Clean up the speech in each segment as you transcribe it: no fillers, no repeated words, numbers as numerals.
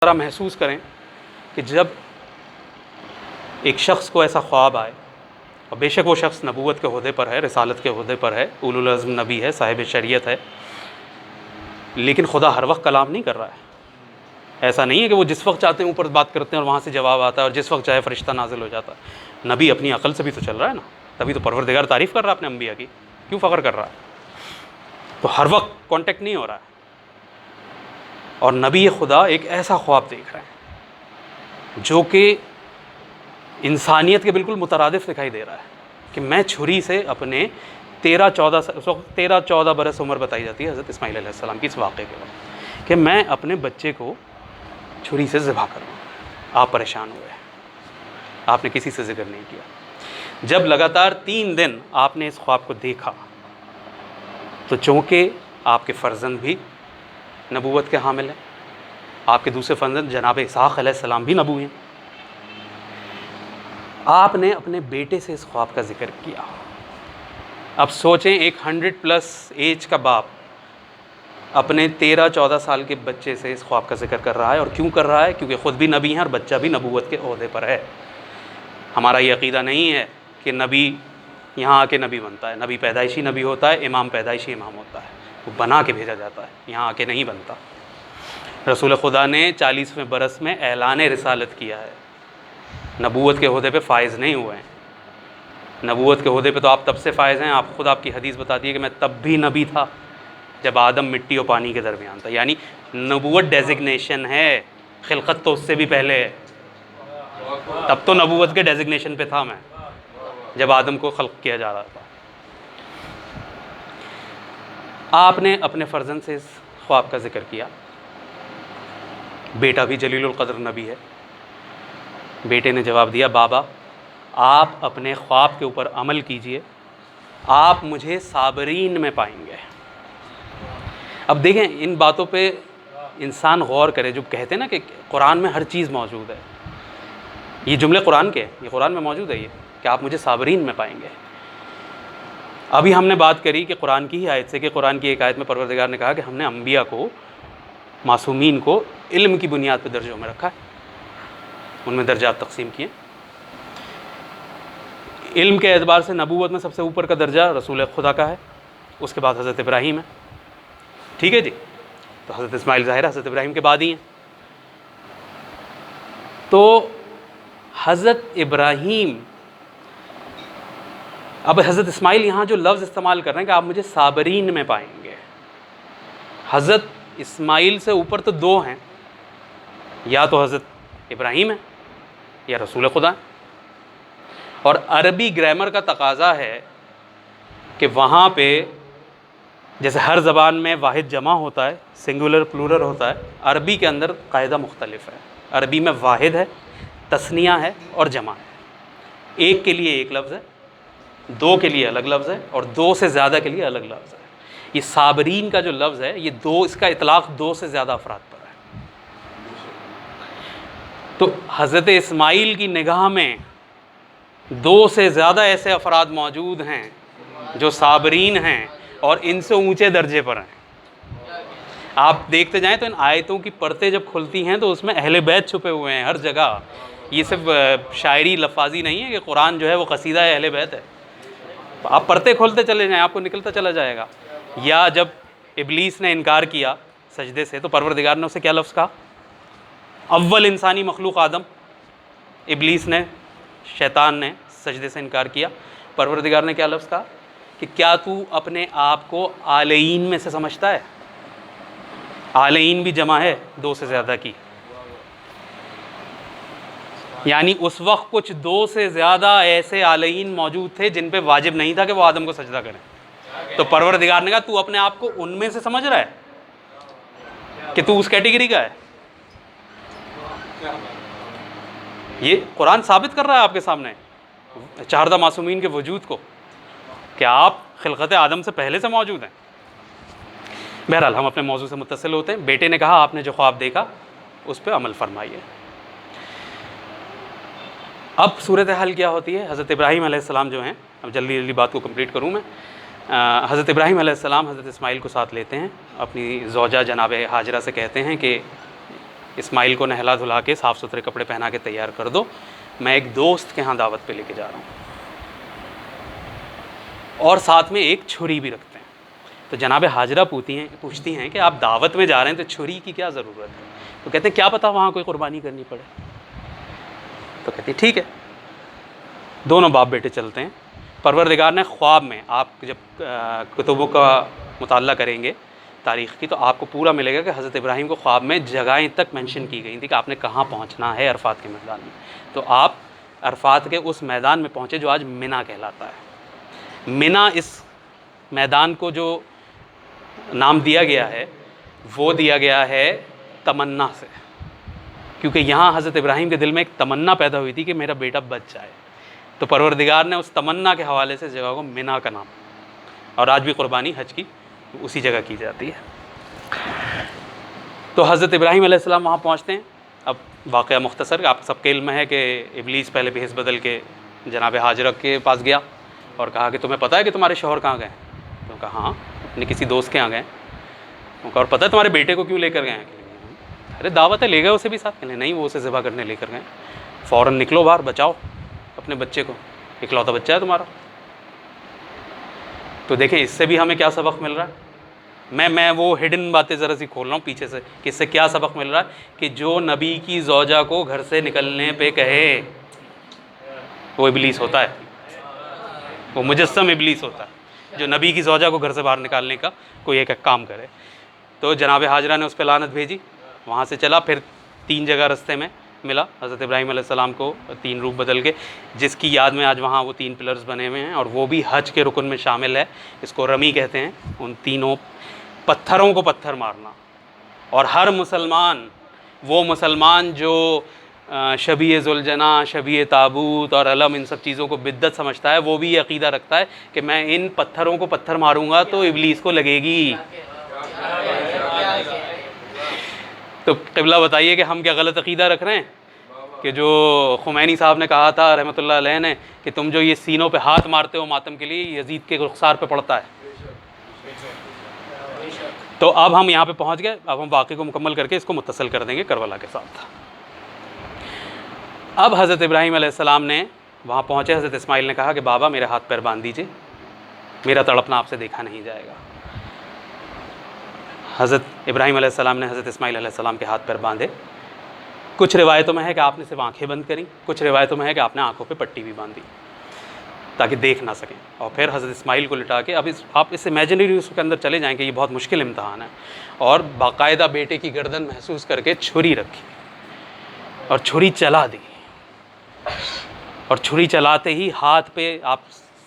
ذرا محسوس کریں کہ جب ایک شخص کو ایسا خواب آئے، اور بے شک وہ شخص نبوت کے عہدے پر ہے، رسالت کے عہدے پر ہے، اولو العزم نبی ہے، صاحب شریعت ہے، لیکن خدا ہر وقت کلام نہیں کر رہا ہے۔ ایسا نہیں ہے کہ وہ جس وقت چاہتے ہیں اوپر بات کرتے ہیں اور وہاں سے جواب آتا ہے، اور جس وقت چاہے فرشتہ نازل ہو جاتا ہے۔ نبی اپنی عقل سے بھی تو چل رہا ہے نا، تبھی تو پروردگار تعریف کر رہا ہے اپنے انبیاء کی، کیوں فخر کر رہا ہے؟ تو ہر وقت کانٹیکٹ نہیں ہو رہا ہے۔ اور نبی خدا ایک ایسا خواب دیکھ رہے ہیں جو کہ انسانیت کے بالکل مترادف دکھائی دے رہا ہے، کہ میں چھری سے اپنے 13-14 برس عمر بتائی جاتی ہے حضرت اسماعیل علیہ السلام کی، اس واقعے کے وقت، کہ میں اپنے بچے کو چھری سے ذبح کروں۔ آپ پریشان ہوئے، آپ نے کسی سے ذکر نہیں کیا۔ جب لگاتار 3 دن آپ نے اس خواب کو دیکھا تو چونکہ آپ کے فرزند بھی نبوت کے حامل ہیں، آپ کے دوسرے فرزند جناب اسحاق علیہ السلام بھی نبوی ہیں، آپ نے اپنے بیٹے سے اس خواب کا ذکر کیا۔ اب سوچیں، ایک 100+ ایج کا باپ اپنے 13-14 سال کے بچے سے اس خواب کا ذکر کر رہا ہے، اور کیوں کر رہا ہے؟ کیونکہ خود بھی نبی ہیں اور بچہ بھی نبوت کے عہدے پر ہے۔ ہمارا یہ عقیدہ نہیں ہے کہ نبی یہاں آ کے نبی بنتا ہے، نبی پیدائشی نبی ہوتا ہے، امام پیدائشی امام ہوتا ہے، وہ بنا کے بھیجا جاتا ہے، یہاں آ کے نہیں بنتا۔ رسول خدا نے 40ویں برس میں اعلان رسالت کیا ہے، نبوت کے عہدے پہ فائز نہیں ہوئے ہیں۔ نبوت کے عہدے پہ تو آپ تب سے فائز ہیں، خود آپ کی حدیث بتاتی ہے کہ میں تب بھی نبی تھا جب آدم مٹی اور پانی کے درمیان تھا، یعنی نبوت ڈیزگنیشن ہے، خلقت تو اس سے بھی پہلے ہے۔ تب تو نبوت کے ڈیزگنیشن پہ تھا میں، جب آدم کو خلق کیا جا رہا تھا۔ آپ نے اپنے فرزند سے اس خواب کا ذکر کیا۔ بیٹا بھی جلیل القدر نبی ہے۔ بیٹے نے جواب دیا، بابا آپ اپنے خواب کے اوپر عمل کیجئے، آپ مجھے صابرین میں پائیں گے۔ اب دیکھیں، ان باتوں پہ انسان غور کرے، جو کہتے ہیں نا کہ قرآن میں ہر چیز موجود ہے، یہ جملے قرآن کے ہیں، یہ قرآن میں موجود ہے، یہ کہ آپ مجھے صابرین میں پائیں گے۔ ابھی ہم نے بات کری کہ قرآن کی ہی آیت سے، کہ قرآن کی ایک آیت میں پروردگار نے کہا کہ ہم نے انبیاء کو، معصومین کو علم کی بنیاد پہ درجوں میں رکھا ہے، ان میں درجات تقسیم کیے۔ علم کے اعتبار سے نبوت میں سب سے اوپر کا درجہ رسول خدا کا ہے، اس کے بعد حضرت ابراہیم ہے، ٹھیک ہے جی؟ تو حضرت اسماعیل ظاہر حضرت ابراہیم کے بعد ہی ہیں۔ تو حضرت ابراہیم، اب حضرت اسماعیل یہاں جو لفظ استعمال کر رہے ہیں کہ آپ مجھے صابرین میں پائیں گے، حضرت اسماعیل سے اوپر تو 2 ہیں، یا تو حضرت ابراہیم ہے یا رسول خدا ہے۔ اور عربی گرامر کا تقاضا ہے کہ وہاں پہ جیسے ہر زبان میں واحد جمع ہوتا ہے، سنگولر پلورل ہوتا ہے، عربی کے اندر قاعدہ مختلف ہے۔ عربی میں واحد ہے، تثنیہ ہے اور جمع ہے۔ ایک کے لیے ایک لفظ ہے، 2 کے لیے الگ لفظ ہے، اور 2 سے زیادہ کے لیے الگ لفظ ہے۔ یہ صابرین کا جو لفظ ہے، یہ 2، اس کا اطلاق 2 سے زیادہ افراد پر ہے۔ تو حضرت اسماعیل کی نگاہ میں 2 سے زیادہ ایسے افراد موجود ہیں جو صابرین ہیں اور ان سے اونچے درجے پر ہیں۔ آپ دیکھتے جائیں تو ان آیتوں کی پرتیں جب کھلتی ہیں تو اس میں اہل بیت چھپے ہوئے ہیں ہر جگہ۔ یہ صرف شاعری لفاظی نہیں ہے کہ قرآن جو ہے وہ قصیدہ اہل بیت ہے۔ آپ پرتیں کھولتے چلے جائیں، آپ کو نکلتا چلا جائے گا۔ یا جب ابلیس نے انکار کیا سجدے سے، تو پروردگار نے اسے کیا لفظ کہا؟ اول انسانی مخلوق آدم، ابلیس نے، شیطان نے سجدے سے انکار کیا، پروردگار نے کیا لفظ کہا کہ کیا تو اپنے آپ کو آلین میں سے سمجھتا ہے؟ آلین بھی جمع ہے 2 سے زیادہ کی، یعنی اس وقت کچھ 2 سے زیادہ ایسے آلین موجود تھے جن پہ واجب نہیں تھا کہ وہ آدم کو سجدہ کریں۔ تو پروردگار نے کہا تو اپنے آپ کو ان میں سے سمجھ رہا ہے کہ تو اس کیٹیگری کا ہے؟ یہ قرآن ثابت کر رہا ہے آپ کے سامنے چہاردہ معصومین کے وجود کو، کہ آپ خلقت آدم سے پہلے سے موجود ہیں۔ بہرحال ہم اپنے موضوع سے متصل ہوتے ہیں۔ بیٹے نے کہا آپ نے جو خواب دیکھا اس پہ عمل فرمائیے۔ اب صورتحال کیا ہوتی ہے؟ حضرت ابراہیم علیہ السلام جو ہیں، اب جلدی جلدی بات کو کمپلیٹ کروں میں، حضرت ابراہیم علیہ السلام حضرت اسماعیل کو ساتھ لیتے ہیں، اپنی زوجہ جناب ہاجرہ سے کہتے ہیں کہ اسماعیل کو نہلا دھلا کے صاف ستھرے کپڑے پہنا کے تیار کر دو، میں ایک دوست کے ہاں دعوت پہ لے کے جا رہا ہوں، اور ساتھ میں ایک چھری بھی رکھتے ہیں۔ تو جناب ہاجرہ پوچھتی ہیں کہ آپ دعوت میں جا رہے ہیں تو چھری کی کیا ضرورت ہے؟ تو کہتے ہیں کیا پتہ وہاں کوئی قربانی کرنی پڑے۔ تو کہتی ٹھیک ہے، دونوں باپ بیٹے چلتے ہیں۔ پروردگار نے خواب میں، آپ جب کتبوں کا مطالعہ کریں گے تاریخ کی، تو آپ کو پورا ملے گا کہ حضرت ابراہیم کو خواب میں جگہیں تک مینشن کی گئی تھی کہ آپ نے کہاں پہنچنا ہے عرفات کے میدان میں۔ تو آپ عرفات کے اس میدان میں پہنچے جو آج منا کہلاتا ہے۔ منا اس میدان کو جو نام دیا گیا ہے وہ دیا گیا ہے تمنا سے، کیونکہ یہاں حضرت ابراہیم کے دل میں ایک تمنا پیدا ہوئی تھی کہ میرا بیٹا بچ جائے، تو پروردگار نے اس تمنا کے حوالے سے اس جگہ کو منا کا نام، اور آج بھی قربانی حج کی اسی جگہ کی جاتی ہے۔ تو حضرت ابراہیم علیہ السلام وہاں پہنچتے ہیں۔ اب واقعہ مختصر، آپ سب کے علم ہے کہ ابلیس پہلے بھیس بدل کے جناب ہاجرہ کے پاس گیا اور کہا کہ تمہیں پتہ ہے کہ تمہارے شوہر کہاں گئے ہیں؟ تو کہا ہاں، اپنے کسی دوست کے یہاں گئے۔ اور پتہ ہے تمہارے بیٹے کو کیوں لے کر گئے ہیں؟ ارے دعوت ہے، لے گئے اسے بھی ساتھ؟ نہیں، وہ اسے ذبح کرنے لے کر گئے۔ فوراً نکلو باہر، بچاؤ اپنے بچے کو، اکلوتا بچہ ہے تمہارا۔ تو دیکھیں اس سے بھی ہمیں کیا سبق مل رہا ہے۔ میں وہ ہڈن باتیں ذرا سی کھول رہا ہوں پیچھے سے کہ اس سے کیا سبق مل رہا ہے، کہ جو نبی کی زوجہ کو گھر سے نکلنے پہ کہے وہ ابلیس ہوتا ہے، وہ مجسم ابلیس ہوتا ہے جو نبی کی زوجہ کو گھر سے باہر نکالنے کا کوئی ایک کام کرے۔ تو جناب ہاجرہ نے اس پہ لعنت بھیجی، وہاں سے چلا، پھر 3 جگہ رستے میں ملا حضرت ابراہیم علیہ السلام کو 3 روپ بدل کے، جس کی یاد میں آج وہاں وہ 3 پلرز بنے ہوئے ہیں، اور وہ بھی حج کے رکن میں شامل ہے۔ اس کو رمی کہتے ہیں، ان تینوں پتھروں کو پتھر مارنا۔ اور ہر مسلمان، وہ مسلمان جو شبیہ ذوالجناح، شبیہ تابوت اور علم، ان سب چیزوں کو بدعت سمجھتا ہے، وہ بھی یہ عقیدہ رکھتا ہے کہ میں ان پتھروں کو پتھر ماروں گا تو ابلیس کو لگے گی۔ تو قبلہ بتائیے کہ ہم کیا غلط عقیدہ رکھ رہے ہیں کہ جو خمینی صاحب نے کہا تھا رحمۃ اللہ علیہ نے کہ تم جو یہ سینوں پہ ہاتھ مارتے ہو ماتم کے لیے، یزید کے رخسار پہ پڑتا ہے۔ تو اب ہم یہاں پہ پہنچ گئے، اب ہم واقعے کو مکمل کر کے اس کو متصل کر دیں گے کربلا کے ساتھ۔ اب حضرت ابراہیم علیہ السلام نے وہاں پہنچے، حضرت اسماعیل نے کہا کہ بابا میرے ہاتھ پیر باندھ دیجیے، میرا تڑپنا آپ سے دیکھا نہیں جائے گا۔ حضرت ابراہیم علیہ السلام نے حضرت اسماعیل علیہ السلام کے ہاتھ پیر باندھے۔ کچھ روایتوں میں ہے کہ آپ نے صرف آنکھیں بند کریں، کچھ روایتوں میں ہے کہ آپ نے آنکھوں پہ پٹی بھی باندھی تاکہ دیکھ نہ سکیں، اور پھر حضرت اسماعیل کو لٹا کے، اب آپ اس امیجنری اس کے اندر چلے جائیں کہ یہ بہت مشکل امتحان ہے، اور باقاعدہ بیٹے کی گردن محسوس کر کے چھری رکھی اور چھری چلا دی، اور چھری چلاتے ہی ہاتھ پہ، آپ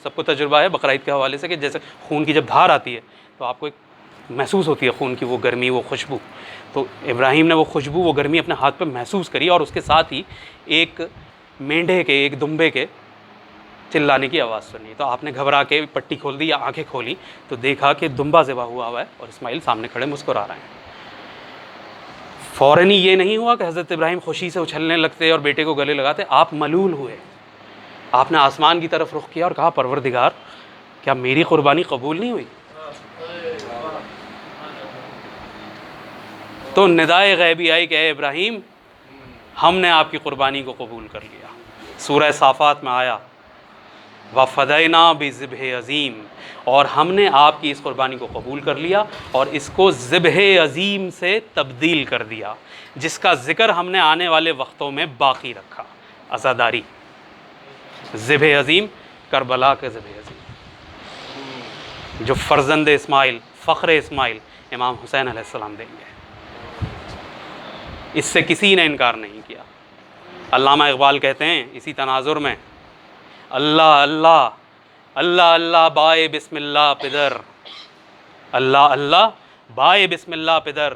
سب کو تجربہ ہے بقرعید کے حوالے سے کہ جیسے خون کی جب دھار آتی ہے تو آپ کو ایک محسوس ہوتی ہے خون کی وہ گرمی، وہ خوشبو، تو ابراہیم نے وہ خوشبو، وہ گرمی اپنے ہاتھ پہ محسوس کری، اور اس کے ساتھ ہی ایک مینڈھے کے، ایک دمبے کے چلانے کی آواز سنی۔ تو آپ نے گھبرا کے پٹی کھول دی یا آنکھیں کھولی تو دیکھا کہ دمبا ذبح ہوا ہے اور اسماعیل سامنے کھڑے مسکرا رہے ہیں۔ فوراً ہی یہ نہیں ہوا کہ حضرت ابراہیم خوشی سے اچھلنے لگتے اور بیٹے کو گلے لگاتے، آپ ملول ہوئے، آپ نے آسمان کی طرف رخ کیا اور کہا پروردگار کیا میری قربانی قبول نہیں ہوئی؟ تو ندائے غیبی آئی کہ اے ابراہیم ہم نے آپ کی قربانی کو قبول کر لیا۔ سورہ صافات میں آیا وَفَدَيْنَا بِذِبْحٍ عَظِيمٍ، اور ہم نے آپ کی اس قربانی کو قبول کر لیا اور اس کو ذبح عظیم سے تبدیل کر دیا، جس کا ذکر ہم نے آنے والے وقتوں میں باقی رکھا۔ عزاداری، ذبح عظیم، کربلا کے ذبح عظیم، جو فرزند اسماعیل، فخر اسماعیل امام حسین علیہ السلام دیں گے۔ اس سے کسی نے انکار نہیں کیا۔ علامہ اقبال کہتے ہیں اسی تناظر میں، اللہ اللہ اللہ اللہ بائے بسم اللہ پدر، اللہ اللہ بائے بسم اللہ پدر،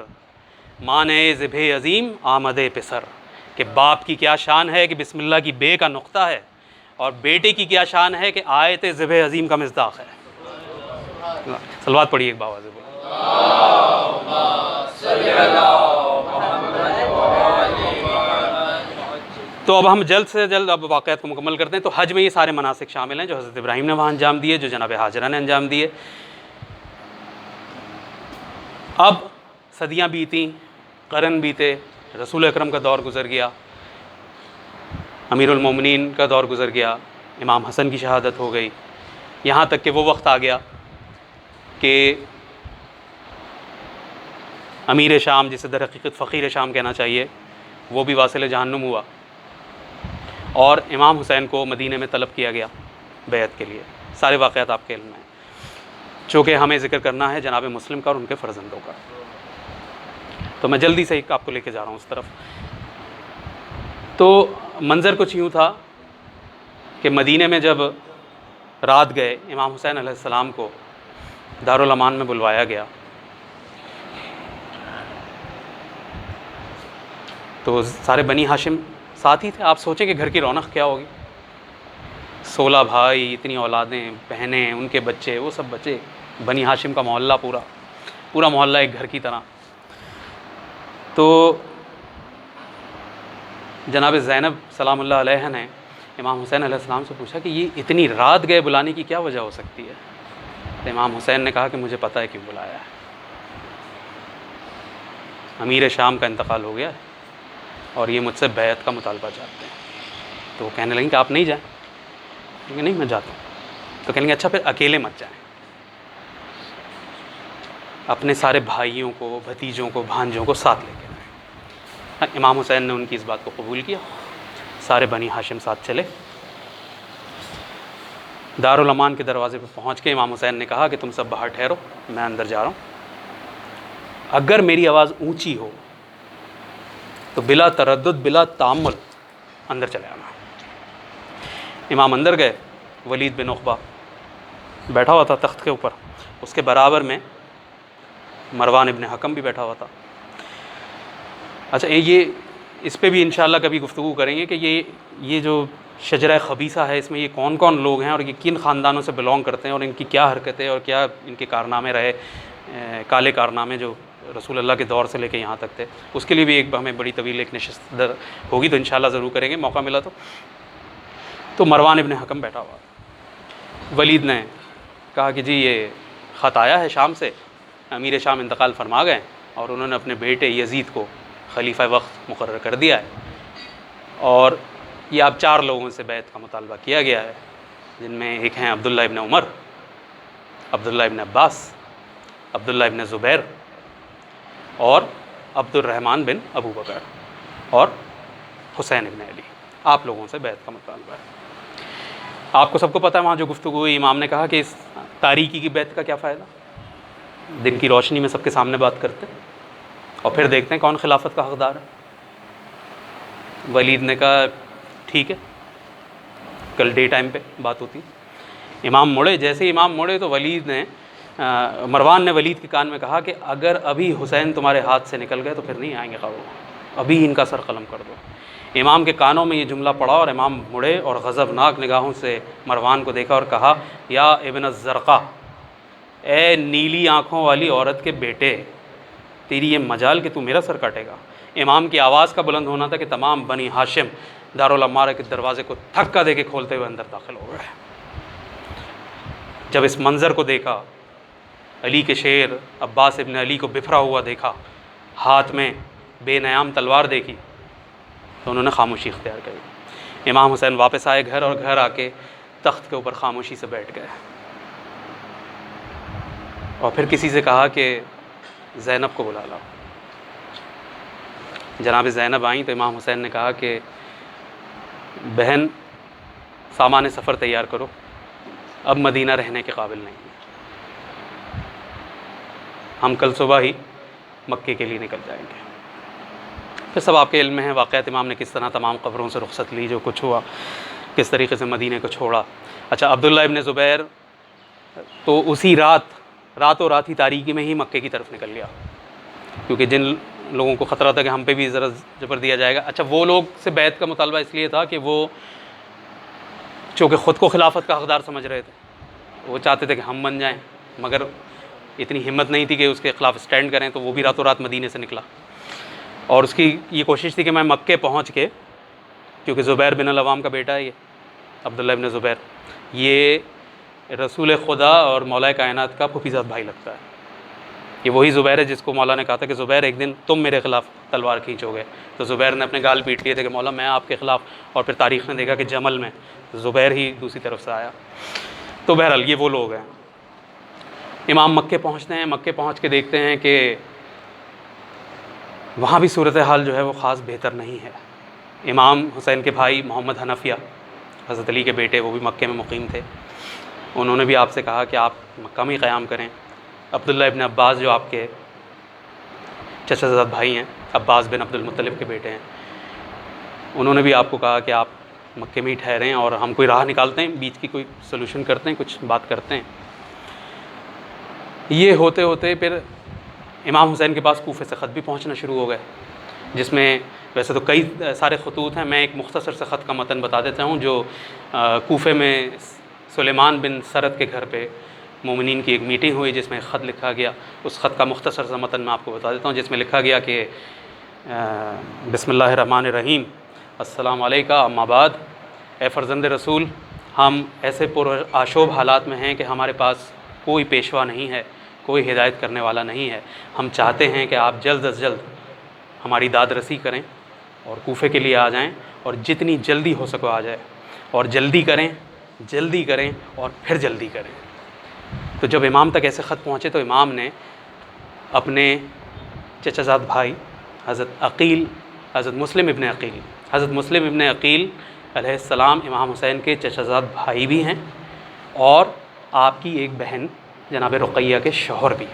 مانے ذبح عظیم آمد پسر، کہ باپ کی کیا شان ہے کہ بسم اللہ کی بے کا نقطہ ہے، اور بیٹے کی کیا شان ہے کہ آیت ذبح عظیم کا مصداق ہے۔ صلوات پڑھیے ایک باواز سے بولو۔ تو اب ہم جلد سے جلد اب واقعات کو مکمل کرتے ہیں۔ تو حج میں یہ سارے مناسک شامل ہیں جو حضرت ابراہیم نے وہاں انجام دیے، جو جناب ہاجرہ نے انجام دیے۔ اب صدیاں بیتیں، قرن بیتے، رسول اکرم کا دور گزر گیا، امیر المومنین کا دور گزر گیا، امام حسن کی شہادت ہو گئی، یہاں تک کہ وہ وقت آ گیا کہ امیر شام، جسے در حقیقت فقیر شام کہنا چاہیے، وہ بھی واصل جہنم ہوا، اور امام حسین کو مدینے میں طلب کیا گیا بیعت کے لیے۔ سارے واقعات آپ کے علم میں ہیں، چونکہ ہمیں ذکر کرنا ہے جناب مسلم کا اور ان کے فرزندوں کا، تو میں جلدی سے ایک آپ کو لے کے جا رہا ہوں اس طرف۔ تو منظر کچھ یوں تھا کہ مدینے میں جب رات گئے، امام حسین علیہ السلام کو دارالامان میں بلوایا گیا، تو سارے بنی ہاشم ساتھ ہی تھے۔ آپ سوچیں کہ گھر کی رونق کیا ہوگی، 16 بھائی، اتنی اولادیں، بہنیں، ان کے بچے، وہ سب بچے، بنی ہاشم کا محلہ، پورا محلہ ایک گھر کی طرح۔ تو جناب زینب سلام اللہ علیہ نے امام حسین علیہ السلام سے پوچھا کہ یہ اتنی رات گئے بلانے کی کیا وجہ ہو سکتی ہے؟ تو امام حسین نے کہا کہ مجھے پتہ ہے کیوں بلایا ہے، امیر شام کا انتقال ہو گیا ہے اور یہ مجھ سے بیعت کا مطالبہ چاہتے ہیں۔ تو وہ کہنے لگیں کہ آپ نہیں جائیں، کہ نہیں میں جاتا ہوں۔ تو کہنے لگے اچھا پھر اکیلے مت جائیں، اپنے سارے بھائیوں کو، بھتیجوں کو، بھانجوں کو ساتھ لے کے آئیں۔ امام حسین نے ان کی اس بات کو قبول کیا، سارے بنی ہاشم ساتھ چلے۔ دارالامان کے دروازے پہ پہنچ کے امام حسین نے کہا کہ تم سب باہر ٹھہرو، میں اندر جا رہا ہوں، اگر میری آواز اونچی ہو تو بلا تردد، بلا تامل اندر چلے آنا۔ امام اندر گئے، ولید بن عقبہ بیٹھا ہوا تھا تخت کے اوپر، اس کے برابر میں مروان ابن حکم بھی بیٹھا ہوا تھا۔ اچھا یہ اس پہ بھی انشاءاللہ کبھی گفتگو کریں گے کہ یہ جو شجرہ خبیثہ ہے، اس میں یہ کون کون لوگ ہیں اور یہ کن خاندانوں سے بلونگ کرتے ہیں اور ان کی کیا حرکتیں اور کیا ان کے کارنامے رہے، کالے کارنامے جو رسول اللہ کے دور سے لے کے یہاں تک تھے۔ اس کے لیے بھی ایک ہمیں بڑی طویل ایک نشست ہوگی، تو انشاءاللہ ضرور کریں گے، موقع ملا تو مروان ابن حکم بیٹھا ہوا، ولید نے کہا کہ جی یہ خط آیا ہے شام سے، امیر شام انتقال فرما گئے اور انہوں نے اپنے بیٹے یزید کو خلیفہ وقت مقرر کر دیا ہے، اور یہ آپ 4 لوگوں سے بیعت کا مطالبہ کیا گیا ہے، جن میں ایک ہیں عبداللہ ابن عمر، عبداللہ ابن عباس، عبداللہ ابن زبیر اور عبد الرحمن بن ابو بکر اور حسین ابن علی۔ آپ لوگوں سے بیعت کا مطالبہ ہے۔ آپ کو سب کو پتہ ہے وہاں جو گفتگو ہوئی، امام نے کہا کہ اس تاریکی کی بیعت کا کیا فائدہ، دن کی روشنی میں سب کے سامنے بات کرتے اور پھر دیکھتے ہیں کون خلافت کا حقدار ہے۔ ولید نے کہا ٹھیک ہے، کل ڈے ٹائم پہ بات ہوتی۔ امام مڑے، جیسے ہی امام مڑے تو مروان نے ولید کے کان میں کہا کہ اگر ابھی حسین تمہارے ہاتھ سے نکل گئے تو پھر نہیں آئیں گے قابو، ابھی ان کا سر قلم کر دو۔ امام کے کانوں میں یہ جملہ پڑا اور امام مڑے اور غضبناک نگاہوں سے مروان کو دیکھا اور کہا یا ابن الزرقاء، اے نیلی آنکھوں والی عورت کے بیٹے، تیری یہ مجال کہ تو میرا سر کاٹے گا۔ امام کی آواز کا بلند ہونا تھا کہ تمام بنی ہاشم دارالعمارہ کے دروازے کو دھکا دے کے کھولتے ہوئے اندر داخل ہو گئے۔ جب اس منظر کو دیکھا، علی کے شیر عباس ابن علی کو بفرا ہوا دیکھا، ہاتھ میں بے نیام تلوار دیکھی، تو انہوں نے خاموشی اختیار کری۔ امام حسین واپس آئے گھر، اور گھر آ کے تخت کے اوپر خاموشی سے بیٹھ گئے، اور پھر کسی سے کہا کہ زینب کو بلا لاؤ۔ جناب زینب آئیں تو امام حسین نے کہا کہ بہن سامان سفر تیار کرو، اب مدینہ رہنے کے قابل نہیں ہے، ہم کل صبح ہی مکے کے لیے نکل جائیں گے۔ پھر سب آپ کے علم میں ہے واقعات، امام نے کس طرح تمام قبروں سے رخصت لی، جو کچھ ہوا، کس طریقے سے مدینے کو چھوڑا۔ اچھا عبداللہ ابن زبیر تو اسی راتوں رات ہی تاریکی میں ہی مکے کی طرف نکل گیا، کیونکہ جن لوگوں کو خطرہ تھا کہ ہم پہ بھی ذرا جبر دیا جائے گا۔ اچھا وہ لوگ سے بیعت کا مطالبہ اس لیے تھا کہ وہ چونکہ خود کو خلافت کا حقدار سمجھ رہے تھے، وہ چاہتے تھے کہ ہم بن جائیں، مگر اتنی ہمت نہیں تھی کہ اس کے خلاف سٹینڈ کریں، تو وہ بھی راتوں رات مدینے سے نکلا، اور اس کی یہ کوشش تھی کہ میں مکے پہنچ کے، کیونکہ زبیر بن العوام کا بیٹا ہے یہ عبداللہ ابن زبیر، یہ رسول خدا اور مولا کائنات کا پھوپھی زاد بھائی لگتا ہے، یہ وہی زبیر ہے جس کو مولا نے کہا تھا کہ زبیر ایک دن تم میرے خلاف تلوار کھینچو گے، تو زبیر نے اپنے گال پیٹ لیے تھے کہ مولا میں آپ کے خلاف، اور پھر تاریخ نے دیکھا کہ جمل میں زبیر ہی دوسری طرف سے آیا۔ تو بہرحال یہ وہ لوگ ہیں۔ امام مکے پہنچتے ہیں، مکے پہنچ کے دیکھتے ہیں کہ وہاں بھی صورتحال جو ہے وہ خاص بہتر نہیں ہے۔ امام حسین کے بھائی محمد حنفیہ حضرت علی کے بیٹے، وہ بھی مکے میں مقیم تھے، انہوں نے بھی آپ سے کہا کہ آپ مکہ میں ہی قیام کریں۔ عبداللہ ابن عباس جو آپ کے چچا زاد بھائی ہیں، عباس بن عبد المطلب کے بیٹے ہیں، انہوں نے بھی آپ کو کہا کہ آپ مکے میں ہی ٹھہریں اور ہم کوئی راہ نکالتے ہیں، بیچ کی کوئی سلوشن کرتے ہیں، کچھ بات کرتے ہیں۔ یہ ہوتے ہوتے پھر امام حسین کے پاس کوفے سے خط بھی پہنچنا شروع ہو گئے، جس میں ویسے تو کئی سارے خطوط ہیں، میں ایک مختصر سے خط کا متن بتا دیتا ہوں جو کوفے میں سلیمان بن سرد کے گھر پہ مومنین کی ایک میٹنگ ہوئی جس میں ایک خط لکھا گیا۔ اس خط کا مختصر سا متن میں آپ کو بتا دیتا ہوں، جس میں لکھا گیا کہ بسم اللہ الرحمن الرحیم، السلام علیکم، اما بعد، اے فرزند رسول، ہم ایسے پرآشوب حالات میں ہیں کہ ہمارے پاس کوئی پیشوا نہیں ہے، کوئی ہدایت کرنے والا نہیں ہے۔ ہم چاہتے ہیں کہ آپ جلد از جلد ہماری داد رسی کریں اور کوفے کے لیے آ جائیں، اور جتنی جلدی ہو سکو آ جائے، اور جلدی کریں، جلدی کریں اور پھر جلدی کریں۔ تو جب امام تک ایسے خط پہنچے تو امام نے اپنے چچا زاد بھائی حضرت مسلم ابن عقیل علیہ السلام امام حسین کے چچا زاد بھائی بھی ہیں، اور آپ کی ایک بہن جناب رقیہ کے شوہر بھی،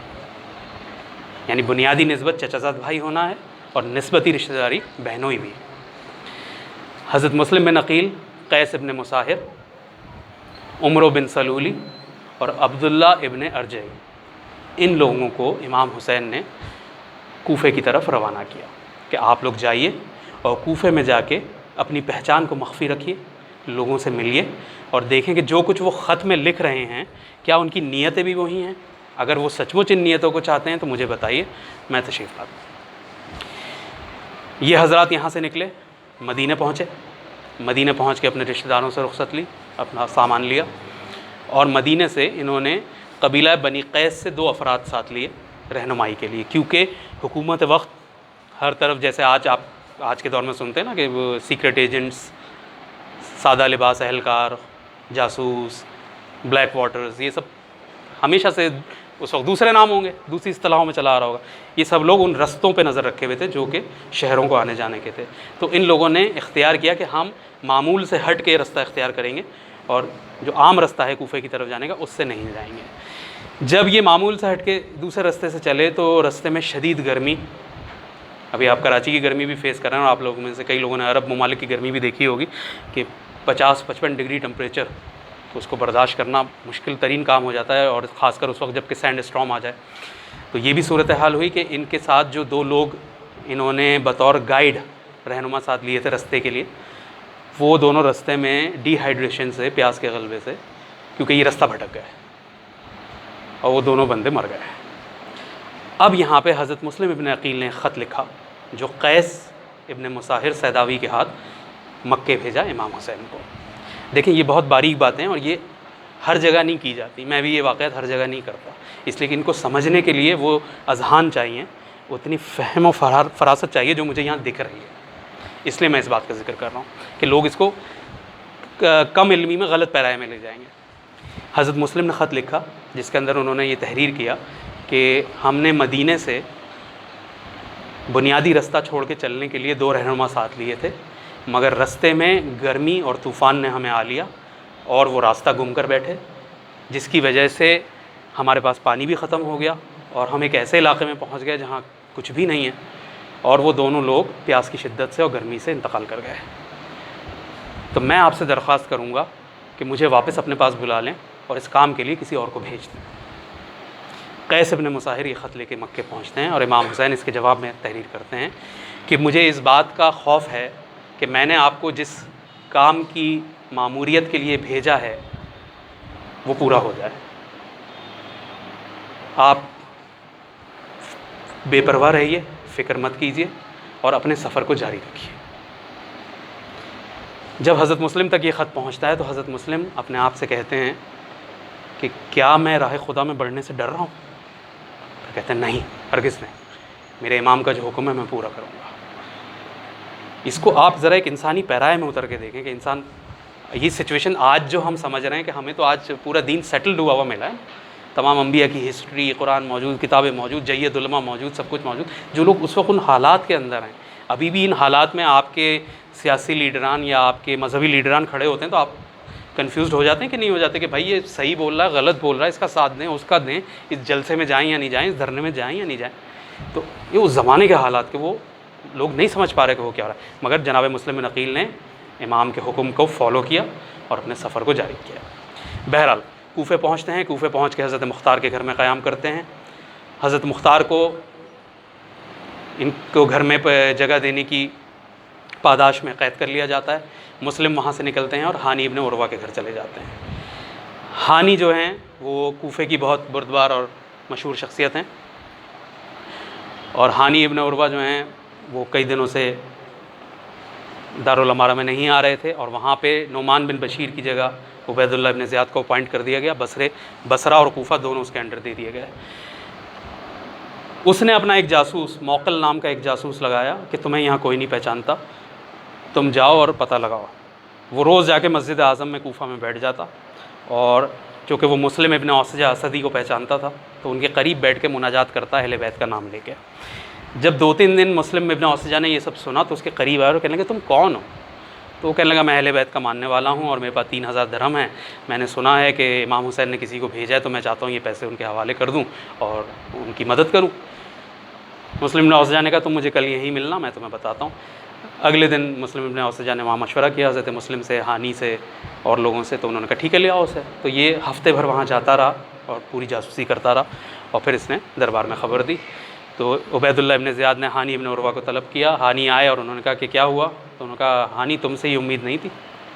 یعنی بنیادی نسبت چچا زاد بھائی ہونا ہے اور نسبتی رشتہ داری بہنوئی بھی۔ حضرت مسلم بن عقیل، قیس ابن مساہر، عمرو بن سلولی اور عبداللہ ابن ارجعی، ان لوگوں کو امام حسین نے کوفے کی طرف روانہ کیا کہ آپ لوگ جائیے اور کوفے میں جا کے اپنی پہچان کو مخفی رکھیے، لوگوں سے ملیے اور دیکھیں کہ جو کچھ وہ خط میں لکھ رہے ہیں کیا ان کی نیتیں بھی وہی ہیں۔ اگر وہ سچ مچ ان نیتوں کو چاہتے ہیں تو مجھے بتائیے، میں تشریف لاتا ہوں۔ یہ حضرات یہاں سے نکلے، مدینہ پہنچے، مدینہ پہنچ کے اپنے رشتہ داروں سے رخصت لی، اپنا سامان لیا، اور مدینہ سے انہوں نے قبیلہ بنی قیس سے 2 افراد ساتھ لیے رہنمائی کے لیے، کیونکہ حکومت وقت ہر طرف جیسے آج کے دور میں سنتے ہیں نا کہ وہ سیکرٹ ایجنٹس، سادہ لباس اہلکار، جاسوس، بلیک واٹرز، یہ سب ہمیشہ سے اس وقت دوسرے نام ہوں گے، دوسری اصطلاحوں میں چلا آ رہا ہوگا، یہ سب لوگ ان رستوں پہ نظر رکھے ہوئے تھے جو کہ شہروں کو آنے جانے کے تھے۔ تو ان لوگوں نے اختیار کیا کہ ہم معمول سے ہٹ کے رستہ اختیار کریں گے اور جو عام رستہ ہے کوفے کی طرف جانے کا اس سے نہیں جائیں گے۔ جب یہ معمول سے ہٹ کے دوسرے رستے سے چلے تو رستے میں شدید گرمی، ابھی آپ کراچی کی گرمی بھی فیس کر رہے ہیں، اور آپ لوگوں میں سے کئی لوگوں نے عرب ممالک کی گرمی بھی دیکھی ہوگی کہ 50-55 ڈگری ٹمپریچر، تو اس کو برداشت کرنا مشکل ترین کام ہو جاتا ہے، اور خاص کر اس وقت جب کہ سینڈ اسٹارم آ جائے۔ تو یہ بھی صورتحال ہوئی کہ ان کے ساتھ جو 2 لوگ انہوں نے بطور گائیڈ رہنما ساتھ لیے تھے رستے کے لیے، وہ دونوں رستے میں ڈی ہائیڈریشن سے، پیاس کے غلبے سے، کیونکہ یہ رستہ بھٹک گئے اور وہ دونوں بندے مر گئے۔ اب یہاں پہ حضرت مسلم ابن عقیل نے خط لکھا جو قیس ابن مساہر سیداوی کے ہاتھ مکے بھیجا امام حسین کو۔ دیکھیں یہ بہت باریک باتیں ہیں اور یہ ہر جگہ نہیں کی جاتی، میں بھی یہ واقعات ہر جگہ نہیں کرتا، اس لیے کہ ان کو سمجھنے کے لیے وہ اذہان چاہیے، اتنی فہم و فراست چاہیے جو مجھے یہاں دکھ رہی ہے، اس لیے میں اس بات کا ذکر کر رہا ہوں کہ لوگ اس کو کم علمی میں غلط پیرائے میں لے جائیں گے۔ حضرت مسلم نے خط لکھا جس کے اندر انہوں نے یہ تحریر کیا کہ ہم نے مدینے سے بنیادی رستہ چھوڑ کے چلنے کے لیے 2 رہنما ساتھ لیے تھے، مگر رستے میں گرمی اور طوفان نے ہمیں آ لیا اور وہ راستہ گم کر بیٹھے، جس کی وجہ سے ہمارے پاس پانی بھی ختم ہو گیا اور ہم ایک ایسے علاقے میں پہنچ گئے جہاں کچھ بھی نہیں ہے، اور وہ دونوں لوگ پیاس کی شدت سے اور گرمی سے انتقال کر گئے۔ تو میں آپ سے درخواست کروں گا کہ مجھے واپس اپنے پاس بلا لیں اور اس کام کے لیے کسی اور کو بھیج دیں۔ قیس ابن مساہر یہ خط لے کے مکے پہنچتے ہیں اور امام حسین اس کے جواب میں تحریر کرتے ہیں کہ مجھے اس بات کا خوف ہے کہ میں نے آپ کو جس کام کی ماموریت کے لیے بھیجا ہے وہ پورا ہو جائے، آپ بے پرواہ رہیے، فکر مت کیجیے اور اپنے سفر کو جاری رکھیے۔ جب حضرت مسلم تک یہ خط پہنچتا ہے تو حضرت مسلم اپنے آپ سے کہتے ہیں کہ کیا میں راہ خدا میں بڑھنے سے ڈر رہا ہوں؟ کہتے ہیں نہیں ہرگز نہیں، میرے امام کا جو حکم ہے میں پورا کروں گا۔ اس کو آپ ذرا ایک انسانی پیرائے میں اتر کے دیکھیں کہ انسان، یہ سچویشن آج جو ہم سمجھ رہے ہیں کہ ہمیں تو آج پورا دین سیٹلڈ ہوا ہوا ملا ہے، تمام انبیاء کی ہسٹری، قرآن موجود، کتابیں موجود، جید علماء موجود، سب کچھ موجود۔ جو لوگ اس وقت ان حالات کے اندر ہیں، ابھی بھی ان حالات میں آپ کے سیاسی لیڈران یا آپ کے مذہبی لیڈران کھڑے ہوتے ہیں تو آپ کنفیوزڈ ہو جاتے ہیں کہ نہیں ہو جاتے کہ بھائی یہ صحیح بول رہا ہے غلط بول رہا ہے، اس کا ساتھ دیں اس کا دیں، اس جلسے میں جائیں یا نہیں جائیں، اس دھرنے میں جائیں یا نہیں جائیں۔ تو یہ اس زمانے کے حالات کے وہ لوگ نہیں سمجھ پا رہے کہ وہ کیا ہو رہا ہے، مگر جناب مسلم بن عقیل نے امام کے حکم کو فالو کیا اور اپنے سفر کو جاری کیا۔ بہرحال کوفے پہنچتے ہیں، کوفے پہنچ کے حضرت مختار کے گھر میں قیام کرتے ہیں۔ حضرت مختار کو ان کو گھر میں جگہ دینے کی پاداش میں قید کر لیا جاتا ہے۔ مسلم وہاں سے نکلتے ہیں اور ہانی ابن عروہ کے گھر چلے جاتے ہیں۔ ہانی جو ہیں وہ کوفے کی بہت بردبار اور مشہور شخصیت ہیں، اور ہانی ابن عروہ جو ہیں وہ کئی دنوں سے دارالامارہ میں نہیں آ رہے تھے، اور وہاں پہ نعمان بن بشیر کی جگہ عبید اللہ ابن زیاد کو اپوائنٹ کر دیا گیا۔ بصرہ اور کوفہ دونوں اس کے انڈر دے دیے گئے۔ اس نے اپنا ایک جاسوس، موقل نام کا ایک جاسوس لگایا کہ تمہیں یہاں کوئی نہیں پہچانتا، تم جاؤ اور پتہ لگاؤ۔ وہ روز جا کے مسجد اعظم میں کوفہ میں بیٹھ جاتا، اور چونکہ وہ مسلم ابن اوسجہ اسدی کو پہچانتا تھا تو ان کے قریب بیٹھ کے مناجات کرتا اہل بیت کا نام لے کے۔ جب 2-3 دن مسلم ابن اوسجہ نے یہ سب سنا تو اس کے قریب آیا اور کہنے لگا تم کون ہو؟ تو وہ کہنے لگا میں اہل بیت کا ماننے والا ہوں اور میرے پاس 3000 درہم ہیں، میں نے سنا ہے کہ امام حسین نے کسی کو بھیجا ہے تو میں چاہتا ہوں یہ پیسے ان کے حوالے کر دوں اور ان کی مدد کروں۔ مسلم ابن اوسجہ نے کہا تم مجھے کل یہیں ملنا، میں تمہیں بتاتا ہوں۔ اگلے دن مسلم ابن اوسجہ نے وہاں مشورہ کیا حضرت مسلم سے، ہانی سے اور لوگوں سے، تو انہوں نے کہا ٹھیک ہے لے آؤ اسے۔ تو یہ ہفتے بھر وہاں جاتا رہا اور پوری جاسوسی کرتا رہا، اور پھر اس نے دربار میں خبر دی۔ تو عبید اللہ ابن زیاد نے ہانی ابن عروہ کو طلب کیا۔ ہانی آئے اور انہوں نے کہا کہ کیا ہوا؟ تو انہوں نے کہا ہانی تم سے یہ امید نہیں تھی،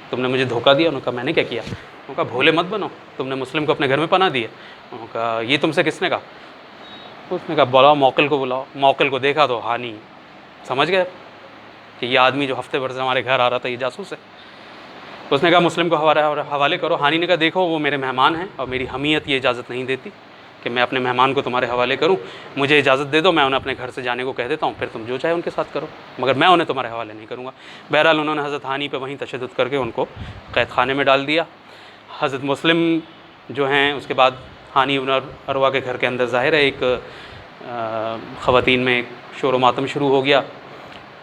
تم نے مجھے دھوکہ دیا۔ انہوں نے کہا میں نے کیا کیا؟ انہوں نے کہا بھولے مت بنو، تم نے مسلم کو اپنے گھر میں پناہ دی ہے۔ انہوں نے کہا یہ تم سے کس نے کہا؟ اس نے کہا بلاؤ موقل کو بلاؤ۔ موقل کو دیکھا تو ہانی سمجھ گئے کہ یہ آدمی جو ہفتے بھر سے ہمارے گھر آ رہا تھا یہ جاسوس ہے۔ اس نے کہا مسلم کو حوالے کرو۔ ہانی نے کہا دیکھو وہ میرے مہمان ہیں اور میری حمیت یہ اجازت نہیں دیتی کہ میں اپنے مہمان کو تمہارے حوالے کروں، مجھے اجازت دے دو، میں انہیں اپنے گھر سے جانے کو کہہ دیتا ہوں، پھر تم جو چاہے ان کے ساتھ کرو، مگر میں انہیں تمہارے حوالے نہیں کروں گا۔ بہرحال انہوں نے حضرت ہانی پہ وہیں تشدد کر کے ان کو قید خانے میں ڈال دیا۔ حضرت مسلم جو ہیں اس کے بعد ہانی ابن عروہ کے گھر کے اندر ظاہر ہے ایک خواتین میں ایک شور و ماتم شروع ہو گیا،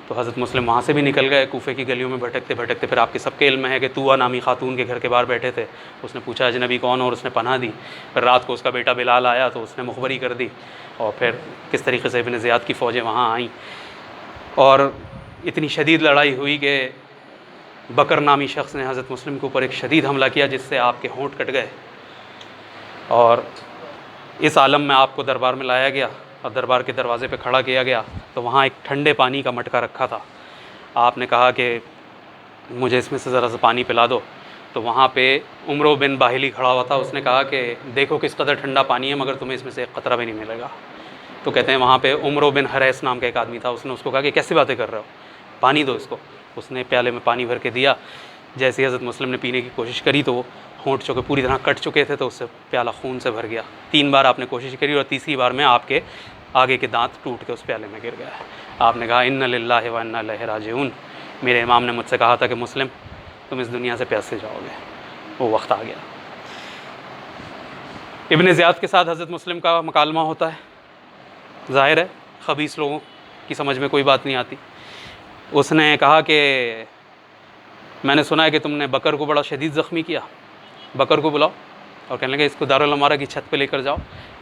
تو حضرت مسلم وہاں سے بھی نکل گئے، کوفے کی گلیوں میں بھٹکتے بھٹکتے پھر آپ کے سب کے علم میں ہے کہ طوع نامی خاتون کے گھر کے باہر بیٹھے تھے۔ اس نے پوچھا اجنبی کون ہو، اور اس نے پناہ دی۔ پھر رات کو اس کا بیٹا بلال آیا تو اس نے مخبری کر دی، اور پھر کس طریقے سے ابن زیاد کی فوجیں وہاں آئیں، اور اتنی شدید لڑائی ہوئی کہ بکر نامی شخص نے حضرت مسلم کے اوپر ایک شدید حملہ کیا جس سے آپ کے ہونٹ کٹ گئے، اور اس عالم میں آپ کو دربار میں لایا گیا اور دربار کے دروازے پہ کھڑا کیا گیا، تو وہاں ایک ٹھنڈے پانی کا مٹکا رکھا تھا۔ آپ نے کہا کہ مجھے اس میں سے ذرا سا پانی پلا دو، تو وہاں پہ عمرو بن باہلی کھڑا ہوا تھا۔ اس نے کہا کہ دیکھو کس قدر ٹھنڈا پانی ہے مگر تمہیں اس میں سے ایک قطرہ بھی نہیں ملے گا۔ تو کہتے ہیں وہاں پہ عمرو بن حریث نام کا ایک آدمی تھا، اس نے اس کو کہا کہ کیسی باتیں کر رہے ہو، پانی دو اس کو۔ اس نے پیالے میں پانی بھر کے دیا۔ جیسے ہی حضرت مسلم نے پینے کی کوشش کری تو وہ ہونٹ چونکہ پوری طرح کٹ چکے تھے تو اس سے پیالہ خون سے بھر گیا۔ 3 بار آپ نے کوشش کری اور تیسری بار میں آپ کے آگے کے دانت ٹوٹ کے اس پیالے میں گر گیا۔ آپ نے کہا ان للہ و انا الیہ راجعون، میرے امام نے مجھ سے کہا تھا کہ مسلم تم اس دنیا سے پیاسے جاؤ گے، وہ وقت آ گیا۔ ابن زیاد کے ساتھ حضرت مسلم کا مکالمہ ہوتا ہے، ظاہر ہے خبیث لوگوں کی سمجھ میں کوئی بات نہیں آتی۔ اس نے کہا کہ میں نے سنا ہے کہ تم نے بکر کو بڑا شدید زخمی کیا، بکر کو بلاؤ اور کہنے لگے اس کو دارالامارہ کی چھت پہ لے کر جاؤ،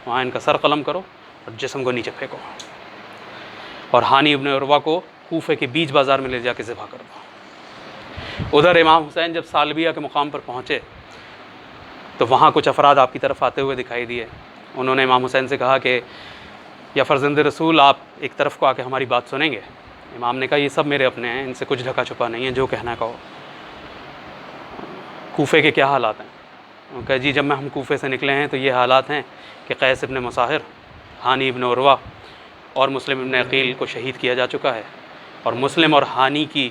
وہاں ان کا سر قلم کرو اور جسم کو نیچے پھینکو، اور ہانی ابن عروہ کو کوفے کے بیچ بازار میں لے جا کے ذبح کر دو۔ ادھر امام حسین جب سالبیہ کے مقام پر پہنچے تو وہاں کچھ افراد آپ کی طرف آتے ہوئے دکھائی دیے۔ انہوں نے امام حسین سے کہا کہ یا فرزند رسول آپ ایک طرف کو آ کے ہماری بات سنیں گے؟ امام نے کہا یہ سب میرے اپنے ہیں، ان سے کچھ ڈھکا چھپا نہیں ہے، جو کہنا کہو۔ کوفے کے کیا حالات ہیں؟ انہوں نے کہا جی جب ہم کوفے سے نکلے ہیں تو یہ حالات ہیں کہ قیس ابن مصاہر، ہانی ابن عروہ اور مسلم ابن عقیل کو شہید کیا جا چکا ہے، اور مسلم اور ہانی کی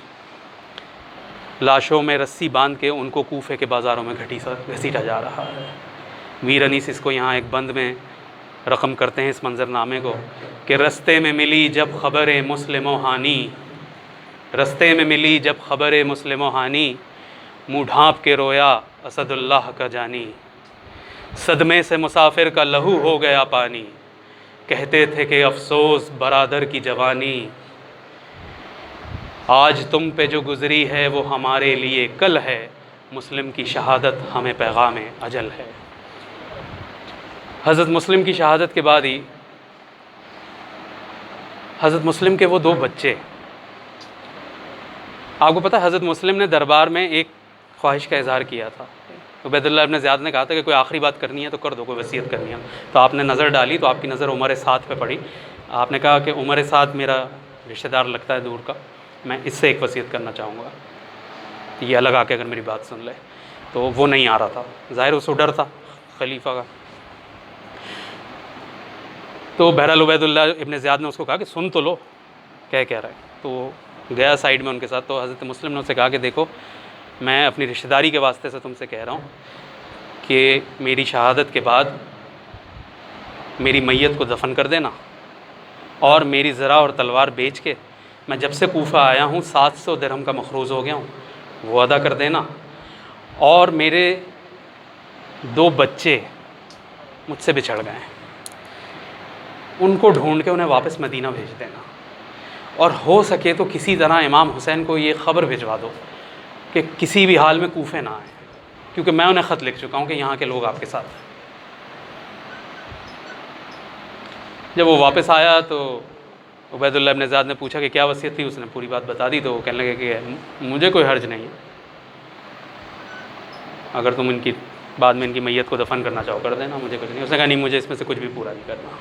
لاشوں میں رسی باندھ کے ان کو کوفے کے بازاروں میں گھسیٹا جا رہا ہے۔ میر انیس اس کو یہاں ایک بند میں رقم کرتے ہیں اس منظر نامے کو کہ رستے میں ملی جب خبر مسلم و ہانی، رستے میں ملی جب خبر مسلم و ہانی، منہ ڈھانپ کے رویا اسد اللہ کا جانی، صدمے سے مسافر کا لہو ہو گیا پانی، کہتے تھے کہ افسوس برادر کی جوانی، آج تم پہ جو گزری ہے وہ ہمارے لیے کل ہے، مسلم کی شہادت ہمیں پیغام اجل ہے۔ حضرت مسلم کی شہادت کے بعد ہی حضرت مسلم کے وہ دو بچے، آپ کو پتہ ہے حضرت مسلم نے دربار میں ایک خواہش کا اظہار کیا تھا۔ عبید اللہ ابن زیاد نے کہا تھا کہ کوئی آخری بات کرنی ہے تو کر دو، کوئی وصیت کرنی ہے، تو آپ نے نظر ڈالی تو آپ کی نظر عمر سعد پہ پڑی۔ آپ نے کہا کہ عمر سعد میرا رشتہ دار لگتا ہے دور کا، میں اس سے ایک وصیت کرنا چاہوں گا، یہ الگ آ کے اگر میری بات سن لے۔ تو وہ نہیں آ رہا تھا، ظاہر اس کو ڈر تھا خلیفہ کا۔ تو بہرحال عبید اللہ ابن زیاد نے اس کو کہا کہ سن تو لو کیا کہہ رہا ہے، تو وہ گیا سائڈ میں ان کے ساتھ۔ تو حضرت مسلم نے اس سے کہا کہ دیکھو میں اپنی رشتہ داری کے واسطے سے تم سے کہہ رہا ہوں کہ میری شہادت کے بعد میری میت کو دفن کر دینا، اور میری زرہ اور تلوار بیچ کے میں جب سے کوفہ آیا ہوں 700 درہم کا مخروض ہو گیا ہوں، وہ ادا کر دینا، اور میرے دو بچے مجھ سے بچھڑ گئے ہیں ان کو ڈھونڈ کے انہیں واپس مدینہ بھیج دینا، اور ہو سکے تو کسی طرح امام حسین کو یہ خبر بھجوا دو کہ کسی بھی حال میں کوفے نہ آئیں، کیونکہ میں انہیں خط لکھ چکا ہوں کہ یہاں کے لوگ آپ کے ساتھ ہیں۔ جب وہ واپس آیا تو عبید اللہ ابن زیاد نے پوچھا کہ کیا وصیت تھی، اس نے پوری بات بتا دی۔ تو وہ کہنے لگے کہ مجھے کوئی حرج نہیں ہے، اگر تم ان کی بعد میں ان کی میت کو دفن کرنا چاہو کر دینا، مجھے کچھ نہیں۔ اس نے کہا نہیں، مجھے اس میں سے کچھ بھی پورا نہیں کرنا۔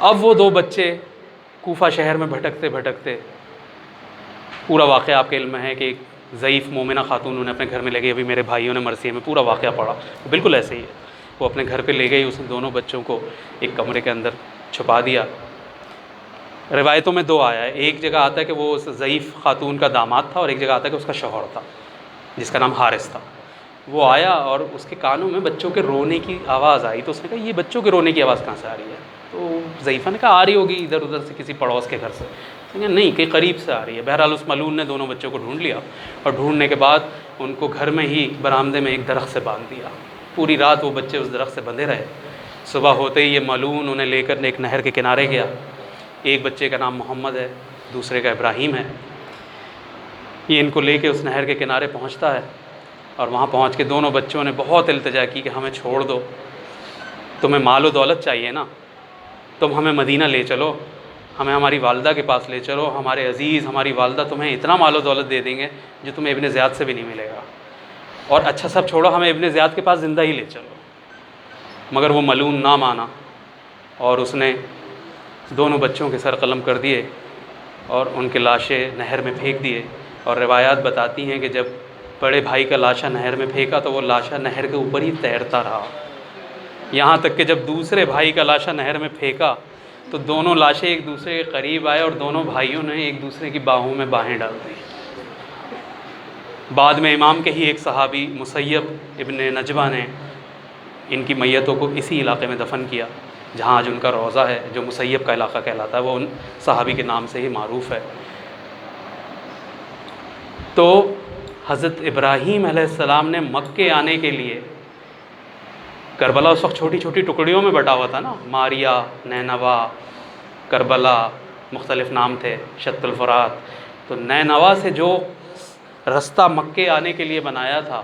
اب وہ دو بچے کوفہ شہر میں بھٹکتے بھٹکتے، پورا واقعہ آپ کے علم میں ہے کہ ایک ضعیف مومنہ خاتون انہیں اپنے گھر میں لے گئی، ابھی میرے بھائیوں نے مرثیے میں پورا واقعہ پڑھا، بالکل ایسے ہی ہے۔ وہ اپنے گھر پہ لے گئی، اس نے دونوں بچوں کو ایک کمرے کے اندر چھپا دیا۔ روایتوں میں دو آیا ہے، ایک جگہ آتا ہے کہ وہ اس ضعیف خاتون کا داماد تھا، اور ایک جگہ آتا ہے کہ اس کا شوہر تھا جس کا نام حارث تھا۔ وہ آیا اور اس کے کانوں میں بچوں کے رونے کی آواز آئی، تو اس نے کہا یہ بچوں کے رونے کی آواز کہاں سے آ رہی ہے؟ تو ضعیفہ نے کہا آ رہی ہوگی ادھر ادھر سے کسی پڑوس کے گھر سے۔ نہیں، کہ قریب سے آ رہی ہے۔ بہرحال اس ملعون نے دونوں بچوں کو ڈھونڈ لیا، اور ڈھونڈنے کے بعد ان کو گھر میں ہی برآمدے میں ایک درخت سے باندھ دیا۔ پوری رات وہ بچے اس درخت سے بندھے رہے۔ صبح ہوتے ہی یہ ملعون انہیں لے کر ایک نہر کے کنارے گیا۔ ایک بچے کا نام محمد ہے، دوسرے کا ابراہیم ہے۔ یہ ان کو لے کے اس نہر کے کنارے پہنچتا ہے، اور وہاں پہنچ کے دونوں بچوں نے بہت التجا کی کہ ہمیں چھوڑ دو، تمہیں مال و دولت چاہیے نا، تم ہمیں مدینہ لے چلو، ہمیں ہماری والدہ کے پاس لے چلو، ہمارے عزیز ہماری والدہ تمہیں اتنا مال و دولت دے دیں گے جو تمہیں ابن زیاد سے بھی نہیں ملے گا، اور اچھا سب چھوڑو، ہمیں ابن زیاد کے پاس زندہ ہی لے چلو۔ مگر وہ ملعون نہ مانا، اور اس نے دونوں بچوں کے سر قلم کر دیے اور ان کے لاشیں نہر میں پھینک دیے۔ اور روایات بتاتی ہیں کہ جب بڑے بھائی کا لاشا نہر میں پھینکا تو وہ لاشا نہر کے اوپر ہی تیرتا رہا، یہاں تک کہ جب دوسرے بھائی کا لاشا نہر میں پھینکا تو دونوں لاشیں ایک دوسرے کے قریب آئے، اور دونوں بھائیوں نے ایک دوسرے کی باہوں میں باہیں ڈال دی۔ بعد میں امام کے ہی ایک صحابی مسیب ابن نجبہ نے ان کی میتوں کو اسی علاقے میں دفن کیا جہاں آج ان کا روضہ ہے، جو مسیب کا علاقہ کہلاتا ہے، وہ ان صحابی کے نام سے ہی معروف ہے۔ تو حضرت ابراہیم علیہ السلام نے مکے آنے کے لیے، کربلا اس وقت چھوٹی چھوٹی ٹکڑیوں میں بٹا ہوا تھا نا، ماریا، نینوا، کربلا، مختلف نام تھے، شط الفرات۔ تو نینوا سے جو رستہ مکے آنے کے لیے بنایا تھا،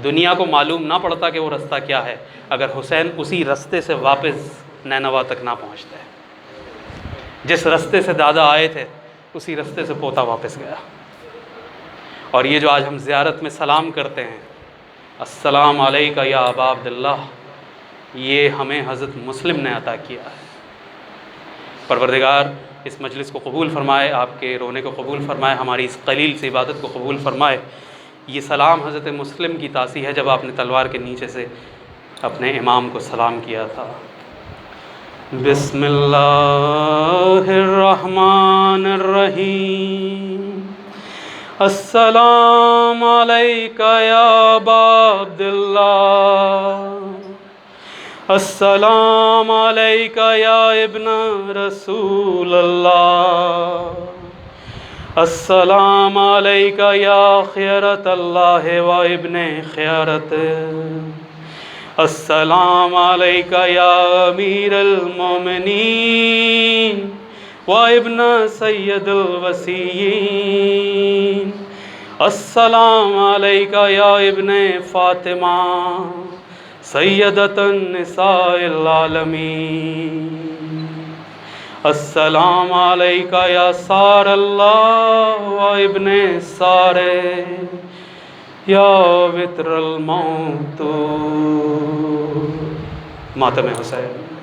دنیا کو معلوم نہ پڑتا کہ وہ رستہ کیا ہے اگر حسین اسی رستے سے واپس نینوا تک نہ پہنچتے۔ جس رستے سے دادا آئے تھے اسی رستے سے پوتا واپس گیا۔ اور یہ جو آج ہم زیارت میں سلام کرتے ہیں، السلام علیکہ یا ابا عبداللہ، یہ ہمیں حضرت مسلم نے عطا کیا ہے۔ پروردگار اس مجلس کو قبول فرمائے، آپ کے رونے کو قبول فرمائے، ہماری اس قلیل سی عبادت کو قبول فرمائے۔ یہ سلام حضرت مسلم کی تاثیر ہے جب آپ نے تلوار کے نیچے سے اپنے امام کو سلام کیا تھا۔ بسم اللہ الرحمن الرحیم، السلام علیکہ یا ابا عبداللہ، السلام علیک یا ابن رسول اللہ، السلام علیک یا خیرت اللہ و ابن خیرت، السلام علیک یا امیر المومنین و ابن سید الوصیین، السلام علیک یا ابن فاطمہ سیدۃ النساء العالمین، السلام علیک یا سار اللہ و ابن سار یا وتر الموت، ماتم حسین۔